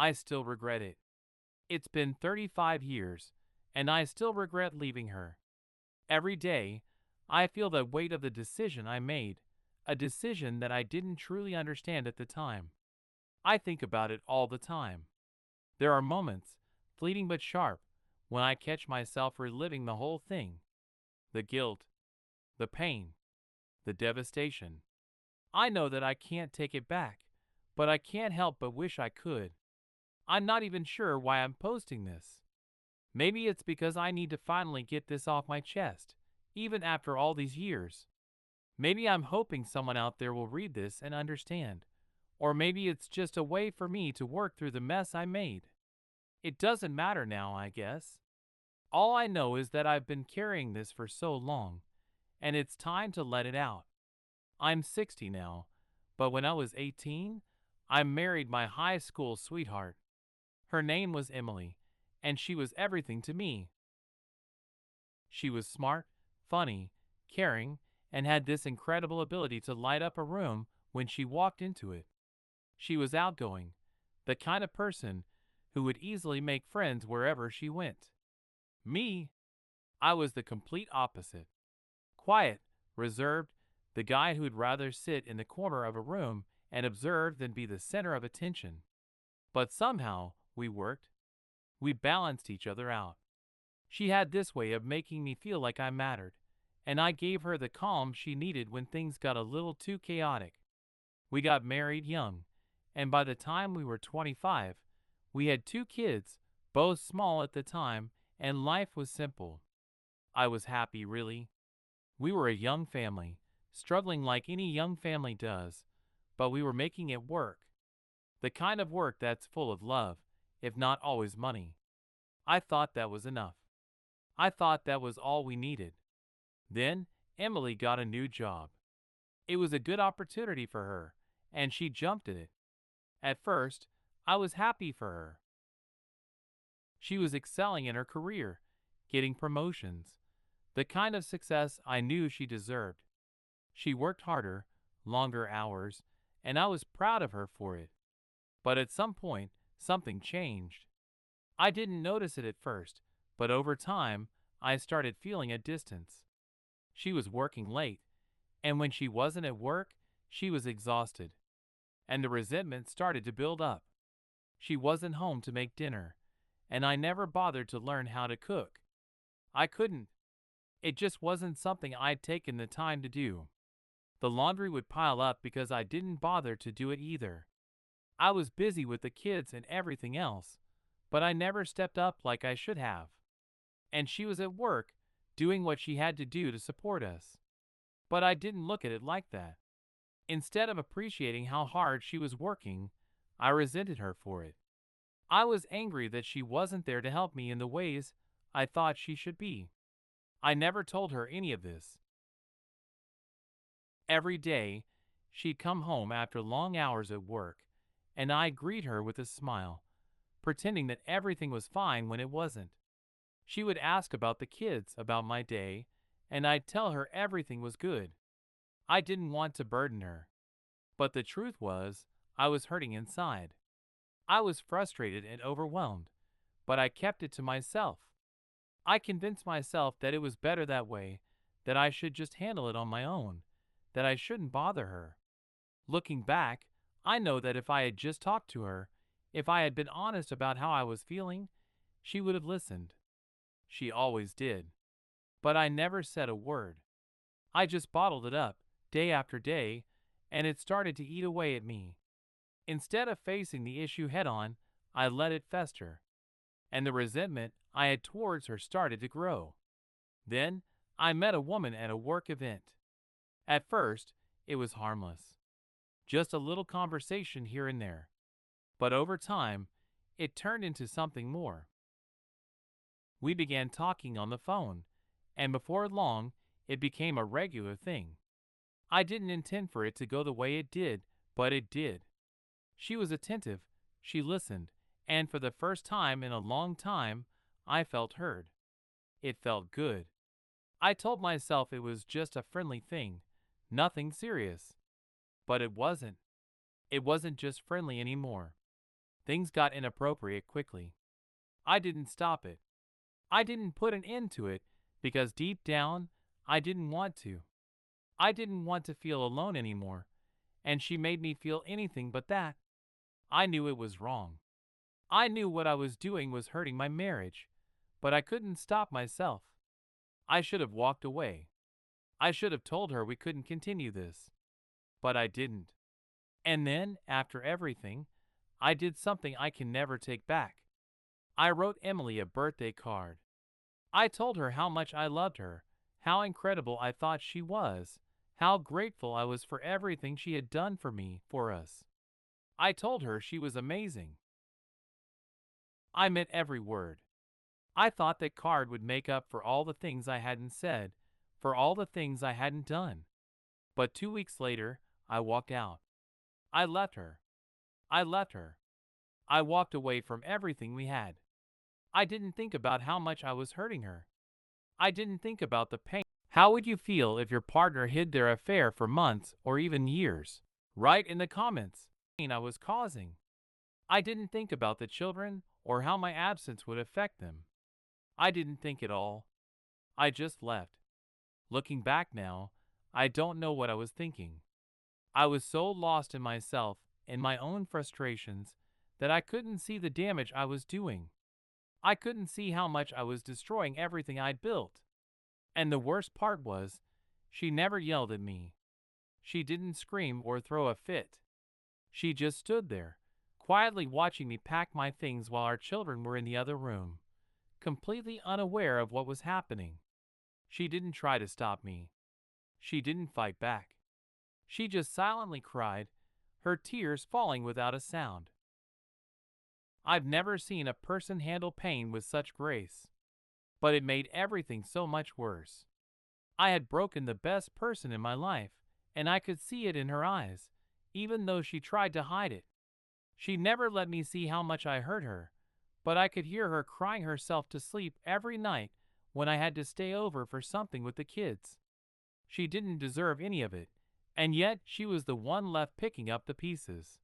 I still regret it. It's been 35 years, and I still regret leaving her. Every day, I feel the weight of the decision I made, a decision that I didn't truly understand at the time. I think about it all the time. There are moments, fleeting but sharp, when I catch myself reliving the whole thing. The guilt, the pain, the devastation. I know that I can't take it back, but I can't help but wish I could. I'm not even sure why I'm posting this. Maybe it's because I need to finally get this off my chest, even after all these years. Maybe I'm hoping someone out there will read this and understand. Or maybe it's just a way for me to work through the mess I made. It doesn't matter now, I guess. All I know is that I've been carrying this for so long, and it's time to let it out. I'm 60 now, but when I was 18, I married my high school sweetheart. Her name was Emily, and she was everything to me. She was smart, funny, caring, and had this incredible ability to light up a room when she walked into it. She was outgoing, the kind of person who would easily make friends wherever she went. Me, I was the complete opposite. Quiet, reserved, the guy who'd rather sit in the corner of a room and observe than be the center of attention. But somehow, we worked. We balanced each other out. She had this way of making me feel like I mattered, and I gave her the calm she needed when things got a little too chaotic. We got married young, and by the time we were 25, we had 2 kids, both small at the time, and life was simple. I was happy, really. We were a young family, struggling like any young family does, but we were making it work. The kind of work that's full of love, if not always money. I thought that was enough. I thought that was all we needed. Then, Emily got a new job. It was a good opportunity for her, and she jumped at it. At first, I was happy for her. She was excelling in her career, getting promotions, the kind of success I knew she deserved. She worked harder, longer hours, and I was proud of her for it. But at some point, something changed. I didn't notice it at first, but over time, I started feeling a distance. She was working late, and when she wasn't at work, she was exhausted. And the resentment started to build up. She wasn't home to make dinner, and I never bothered to learn how to cook. I couldn't. It just wasn't something I'd taken the time to do. The laundry would pile up because I didn't bother to do it either. I was busy with the kids and everything else, but I never stepped up like I should have. And she was at work, doing what she had to do to support us. But I didn't look at it like that. Instead of appreciating how hard she was working, I resented her for it. I was angry that she wasn't there to help me in the ways I thought she should be. I never told her any of this. Every day, she'd come home after long hours at work, and I'd greet her with a smile, pretending that everything was fine when it wasn't. She would ask about the kids, about my day, and I'd tell her everything was good. I didn't want to burden her. But the truth was, I was hurting inside. I was frustrated and overwhelmed, but I kept it to myself. I convinced myself that it was better that way, that I should just handle it on my own, that I shouldn't bother her. Looking back, I know that if I had just talked to her, if I had been honest about how I was feeling, she would have listened. She always did. But I never said a word. I just bottled it up, day after day, and it started to eat away at me. Instead of facing the issue head-on, I let it fester, and the resentment I had towards her started to grow. Then, I met a woman at a work event. At first, it was harmless. Just a little conversation here and there. But over time, it turned into something more. We began talking on the phone, and before long, it became a regular thing. I didn't intend for it to go the way it did, but it did. She was attentive, she listened, and for the first time in a long time, I felt heard. It felt good. I told myself it was just a friendly thing, nothing serious. But it wasn't. It wasn't just friendly anymore. Things got inappropriate quickly. I didn't stop it. I didn't put an end to it because deep down, I didn't want to. I didn't want to feel alone anymore, and she made me feel anything but that. I knew it was wrong. I knew what I was doing was hurting my marriage, but I couldn't stop myself. I should have walked away. I should have told her we couldn't continue this, but I didn't. And then, after everything, I did something I can never take back. I wrote Emily a birthday card. I told her how much I loved her, how incredible I thought she was, how grateful I was for everything she had done for me, for us. I told her she was amazing. I meant every word. I thought that card would make up for all the things I hadn't said, for all the things I hadn't done. But 2 weeks later, I walked out. I left her. I left her. I walked away from everything we had. I didn't think about how much I was hurting her. I didn't think about the pain. How would you feel if your partner hid their affair for months or even years? Write in the comments. I was causing. I didn't think about the children or how my absence would affect them. I didn't think at all. I just left. Looking back now, I don't know what I was thinking. I was so lost in myself and my own frustrations that I couldn't see the damage I was doing. I couldn't see how much I was destroying everything I'd built. And the worst part was, she never yelled at me. She didn't scream or throw a fit. She just stood there, quietly watching me pack my things while our children were in the other room, completely unaware of what was happening. She didn't try to stop me. She didn't fight back. She just silently cried, her tears falling without a sound. I've never seen a person handle pain with such grace. But it made everything so much worse. I had broken the best person in my life, and I could see it in her eyes, even though she tried to hide it. She never let me see how much I hurt her, but I could hear her crying herself to sleep every night when I had to stay over for something with the kids. She didn't deserve any of it, and yet she was the one left picking up the pieces.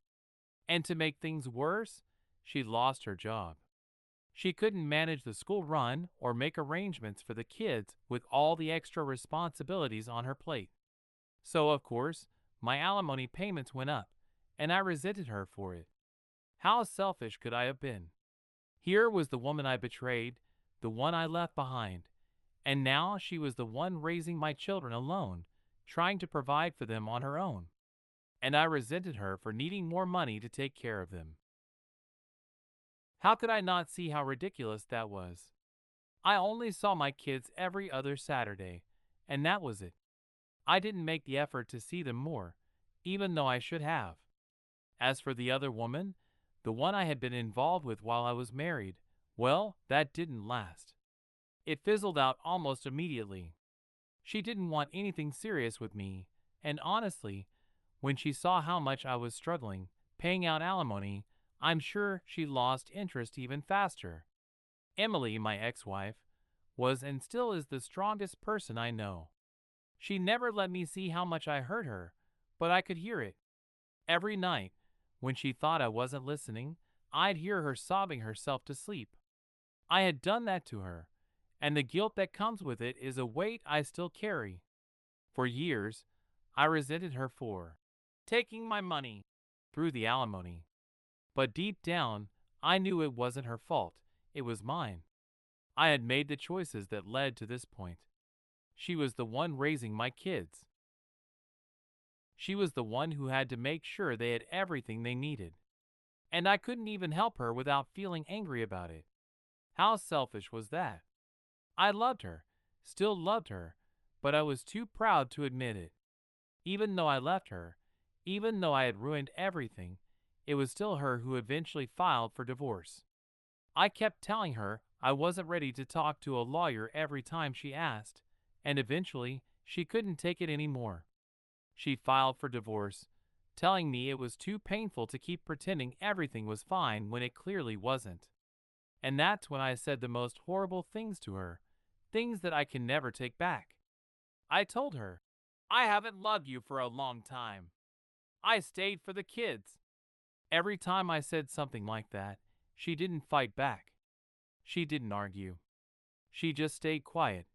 And to make things worse, she lost her job. She couldn't manage the school run or make arrangements for the kids with all the extra responsibilities on her plate. So, of course, my alimony payments went up, and I resented her for it. How selfish could I have been? Here was the woman I betrayed, the one I left behind, and now she was the one raising my children alone, trying to provide for them on her own. And I resented her for needing more money to take care of them. How could I not see how ridiculous that was? I only saw my kids every other Saturday, and that was it. I didn't make the effort to see them more, even though I should have. As for the other woman, the one I had been involved with while I was married, well, that didn't last. It fizzled out almost immediately. She didn't want anything serious with me, and honestly, when she saw how much I was struggling, paying out alimony, I'm sure she lost interest even faster. Emily, my ex-wife, was and still is the strongest person I know. She never let me see how much I hurt her, but I could hear it. Every night, when she thought I wasn't listening, I'd hear her sobbing herself to sleep. I had done that to her, and the guilt that comes with it is a weight I still carry. For years, I resented her for taking my money through the alimony. But deep down, I knew it wasn't her fault, it was mine. I had made the choices that led to this point. She was the one raising my kids. She was the one who had to make sure they had everything they needed. And I couldn't even help her without feeling angry about it. How selfish was that? I loved her, still loved her, but I was too proud to admit it. Even though I left her, even though I had ruined everything, it was still her who eventually filed for divorce. I kept telling her I wasn't ready to talk to a lawyer every time she asked, and eventually she couldn't take it anymore. She filed for divorce, telling me it was too painful to keep pretending everything was fine when it clearly wasn't. And that's when I said the most horrible things to her, things that I can never take back. I told her, I haven't loved you for a long time. I stayed for the kids. Every time I said something like that, she didn't fight back. She didn't argue. She just stayed quiet,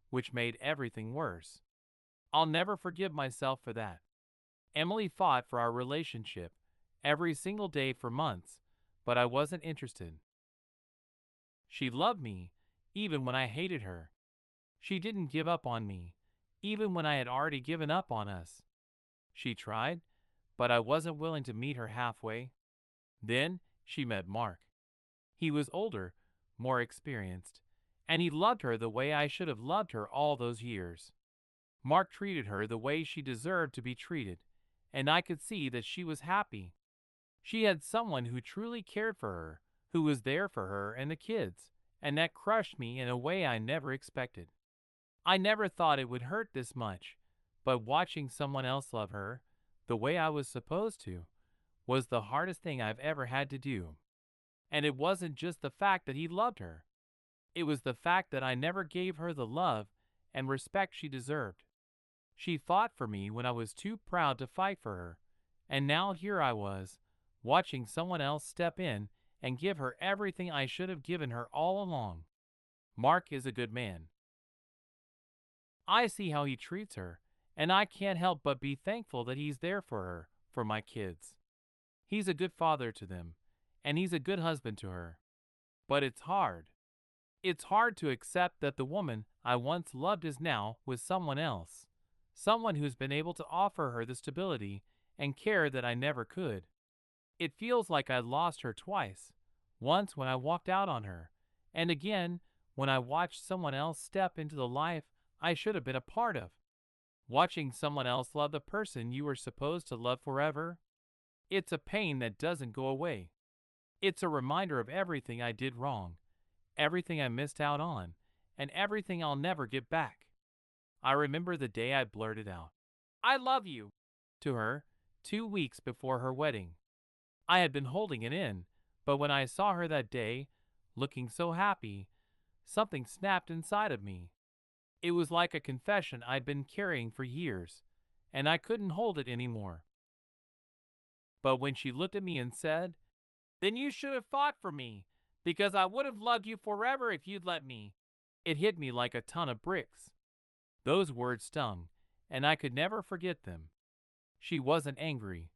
which made everything worse. I'll never forgive myself for that. Emily fought for our relationship every single day for months, but I wasn't interested. She loved me, even when I hated her. She didn't give up on me, even when I had already given up on us. She tried, but I wasn't willing to meet her halfway. Then she met Mark. He was older, more experienced, and he loved her the way I should have loved her all those years. Mark treated her the way she deserved to be treated, and I could see that she was happy. She had someone who truly cared for her, who was there for her and the kids, and that crushed me in a way I never expected. I never thought it would hurt this much, but watching someone else love her, the way I was supposed to, was the hardest thing I've ever had to do. And it wasn't just the fact that he loved her. It was the fact that I never gave her the love and respect she deserved. She fought for me when I was too proud to fight for her, and now here I was, watching someone else step in and give her everything I should have given her all along. Mark is a good man. I see how he treats her, and I can't help but be thankful that he's there for her, for my kids. He's a good father to them, and he's a good husband to her. But it's hard. It's hard to accept that the woman I once loved is now with someone else, someone who's been able to offer her the stability and care that I never could. It feels like I lost her twice, once when I walked out on her, and again when I watched someone else step into the life I should have been a part of. Watching someone else love the person you were supposed to love forever, it's a pain that doesn't go away. It's a reminder of everything I did wrong, everything I missed out on, and everything I'll never get back. I remember the day I blurted out, "I love you," to her, 2 weeks before her wedding. I had been holding it in, but when I saw her that day, looking so happy, something snapped inside of me. It was like a confession I'd been carrying for years, and I couldn't hold it anymore. But when she looked at me and said, "Then you should have fought for me, because I would have loved you forever if you'd let me," it hit me like a ton of bricks. Those words stung, and I could never forget them. She wasn't angry.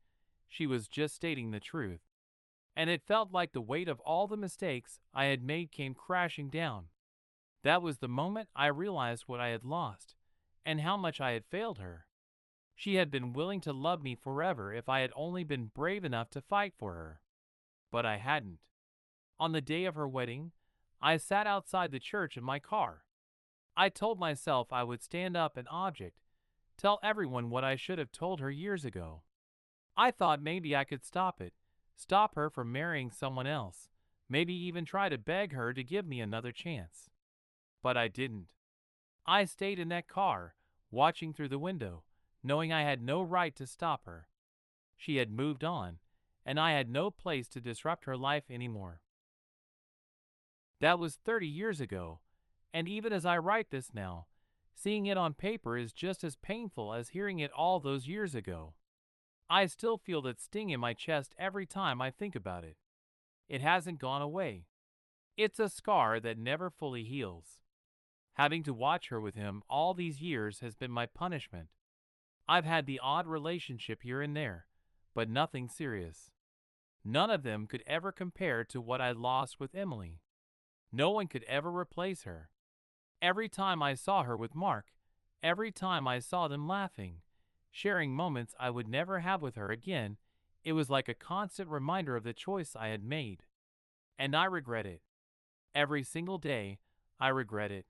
She was just stating the truth. And it felt like the weight of all the mistakes I had made came crashing down. That was the moment I realized what I had lost, and how much I had failed her. She had been willing to love me forever if I had only been brave enough to fight for her. But I hadn't. On the day of her wedding, I sat outside the church in my car. I told myself I would stand up an object, tell everyone what I should have told her years ago. I thought maybe I could stop her from marrying someone else, maybe even try to beg her to give me another chance. But I didn't. I stayed in that car, watching through the window, knowing I had no right to stop her. She had moved on, and I had no place to disrupt her life anymore. That was 30 years ago, and even as I write this now, seeing it on paper is just as painful as hearing it all those years ago. I still feel that sting in my chest every time I think about it. It hasn't gone away. It's a scar that never fully heals. Having to watch her with him all these years has been my punishment. I've had the odd relationship here and there, but nothing serious. None of them could ever compare to what I lost with Emily. No one could ever replace her. Every time I saw her with Mark, every time I saw them laughing, sharing moments I would never have with her again, it was like a constant reminder of the choice I had made. And I regret it. Every single day, I regret it.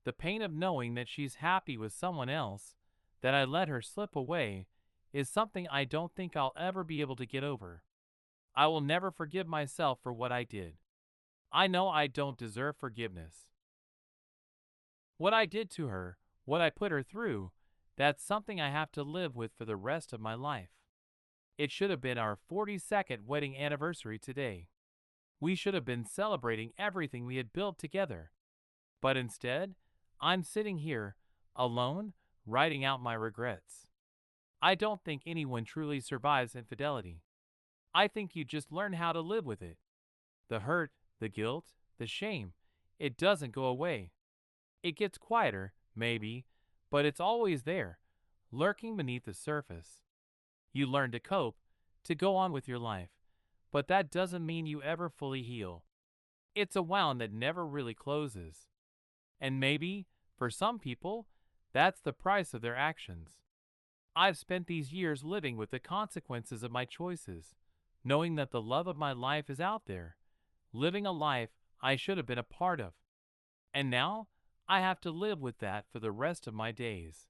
The pain of knowing that she's happy with someone else, that I let her slip away, is something I don't think I'll ever be able to get over. I will never forgive myself for what I did. I know I don't deserve forgiveness. What I did to her, what I put her through, that's something I have to live with for the rest of my life. It should have been our 42nd wedding anniversary today. We should have been celebrating everything we had built together. But instead, I'm sitting here, alone, writing out my regrets. I don't think anyone truly survives infidelity. I think you just learn how to live with it. The hurt, the guilt, the shame, it doesn't go away. It gets quieter, maybe, but it's always there, lurking beneath the surface. You learn to cope, to go on with your life, but that doesn't mean you ever fully heal. It's a wound that never really closes. And maybe, for some people, that's the price of their actions. I've spent these years living with the consequences of my choices, knowing that the love of my life is out there, living a life I should have been a part of. And now, I have to live with that for the rest of my days.